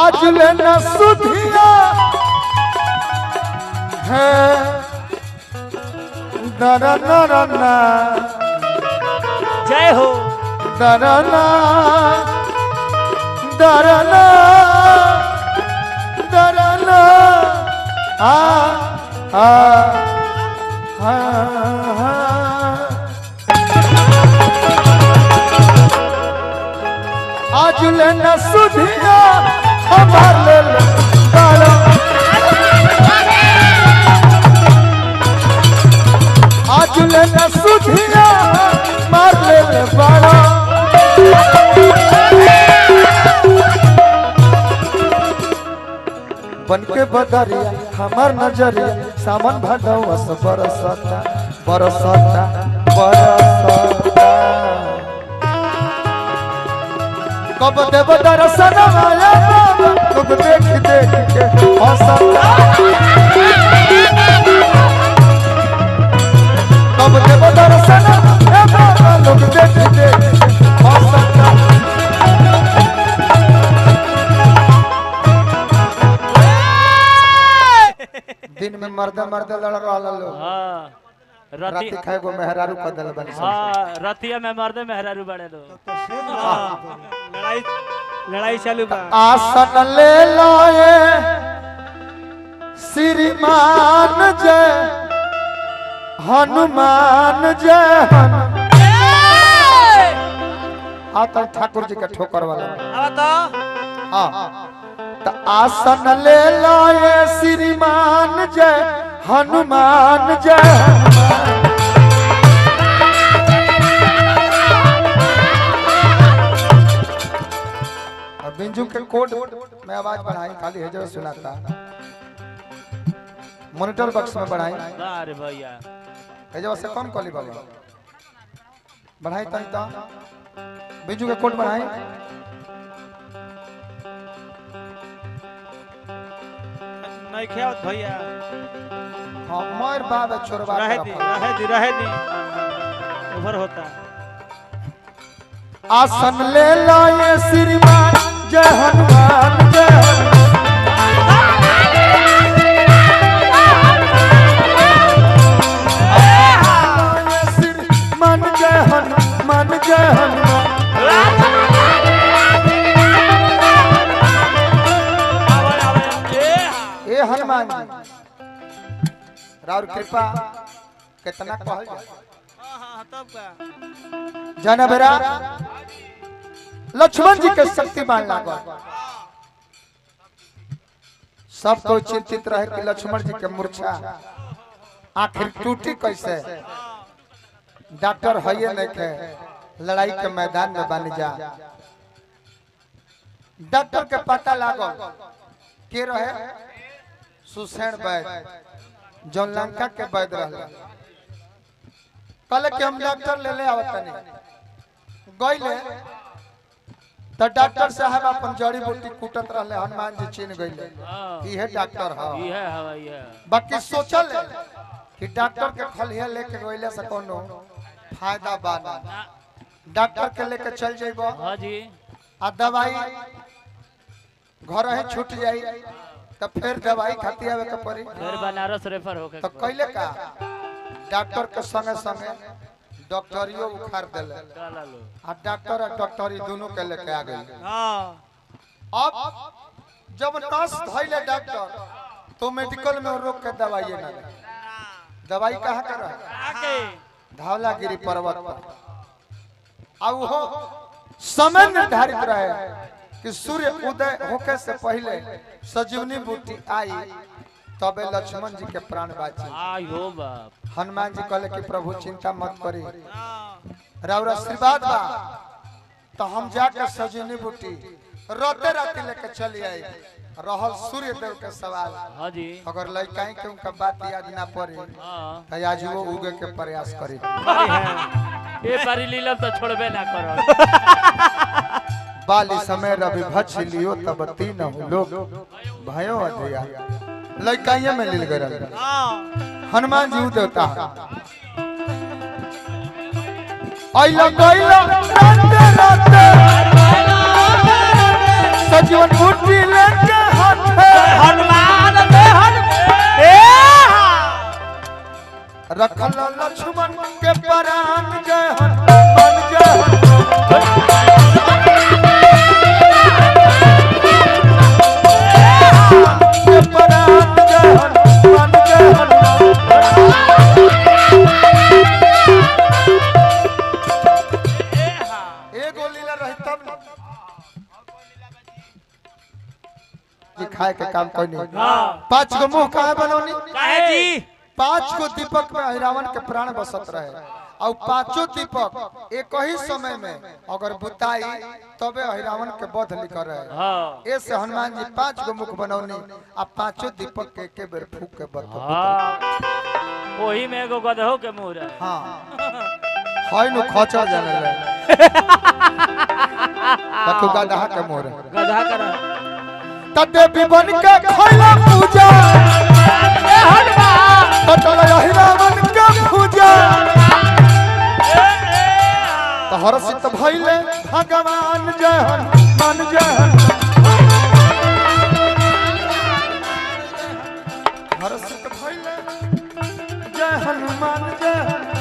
आज लेना सुधिया है दरना जय हो दरना दरना दरना आ आ आज लेना सुधिया हमार ले बाड़ा आज लेना सुधिया मार ले बाड़ा बनके बदरिया हमार नजरिया सामान भादवा से बरसता बरसता बरसता कब देव दर्शन आया बाबा तुम देख देख के हंसता कब देव दर्शन आया बाबा तुम देख देख के हंसता दिन में मर्दा मर्दा लड़ रहा लो हां राती खाए गो मेहरारू कदल बन हां रतिया में मर्दे मेहरारू बड़े लो लड़ाई लड़ाई चालू बा आसन ले लाए श्रीमान जय हनुमान जय आता ठाकुर जी का ठोकर वाला अब तो हाँ तो आसन ले लाए श्रीमान जय हनुमान जय बिंजू के कोड में आवाज बढ़ाई खाली है जो सुनाता मॉनिटर बॉक्स में बढ़ाई अरे भैया है जो से कम कॉली बाबा बढ़ाई तनी तो बिंजू के कोड बढ़ाई नहीं खेत भैया हां मोर बाबा छोरवा रहे दी ओवर होता आसन ले लाए श्रीमान जय हनुमान जय श्रीमान जय हनुमान जय हनुमान ए हनुमान जी राउर कृपा कितना कहल जाए हां तब का जाना बेरा लक्ष्मण जी के शक्तिमान लागल सब कोई चिंतित रहे कि लक्ष्मण जी के मूर्छा आखिर टूटी कैसे डॉक्टर हइये नहीं के लड़ाई के मैदान में बन जा डॉक्टर के पता लागल के रहे सुसेन वैद्य जो लंका के वैद्य रहले कल के हम डॉक्टर ले ले आवतनी गइले तो डॉक्टर साहब अपन जड़ी बूटी कूटत रहले हनुमान जी चिन्ह गइले इहे डॉक्टर ह इहे हवाई है बाकी सोचल कि डॉक्टर के खलिया लेके गइले से कोनो फायदा बा ना डॉक्टर के लेके चल जइबो हां जी आ दवाई घर है छूट जाई तो फिर दवाई खाती आवे के पड़ी फिर बनारस रेफर होके तो कइले का डॉक्टर के संगे संगे डॉक्टरियो उखाड़ देले चला लो आ डॉक्टर और डॉक्टरी दोनों के लेके आ गए हां अब जब नस धइले डॉक्टर तो मेडिकल में रोक के दवाई ना दे दवाई कहां कर रहा आके धौलागिरी पर्वत पर अब वो समय निर्धारित रहे कि सूर्य उदय होके से पहले सजीवनी बूटी आई तबे लक्ष्मण जी के प्राण बाची आयो बाप हनुमान जी कहले कि प्रभु चिंता मत करी राउर आशीर्वाद बा तो हम जाकर सजीवनी बूटी रोते राती लेके चली आई रहल सूर्य देव के सवाल हां जी अगर लइकाई के उनका बात याद ना पड़ी हां तो आज वो उगे के प्रयास करी ये सारी लीला तो छोड़बे ना करो बाली समय रवि भक्ष लियो तब तीन लोग भयो अधया लइकाइए में लील गरल हनुमान जी देवता आइला गइला राते राते सजीवन बूटी लेके हाथे हनुमान में हनुमान रखल लक्ष्मण के प्राण जय हनुमान जय के प्राण जय हनुमान जय हनुमान एगो लीला रही तब न जी खाए के काम कोई नहीं। हां 5 गो मुंह काहे बनौनी काहे जी 5 गो दीपक में अहिरावण के प्राण बसत रहे और 5 दीपक एक ही समय में अगर बुताई तबे अहिरावण के वध लिखल रहे। हां ऐसे हनुमान जी 5 गो मुख बनौनी आ 5 दीपक के एके बेर फूक के बत। हां ओही में एगो गधो के मुंह रहे। हां होय नु खचर जाने ले तकु गधा के मोर गधा कर तदे विवन के खैला पूजा ए हनुमान ततल अहिरावण के पूजा तो हर्षित भइले भगवान जय हनुमान जय हनुमान हर्षित भइले जय हनुमान जय हनुमान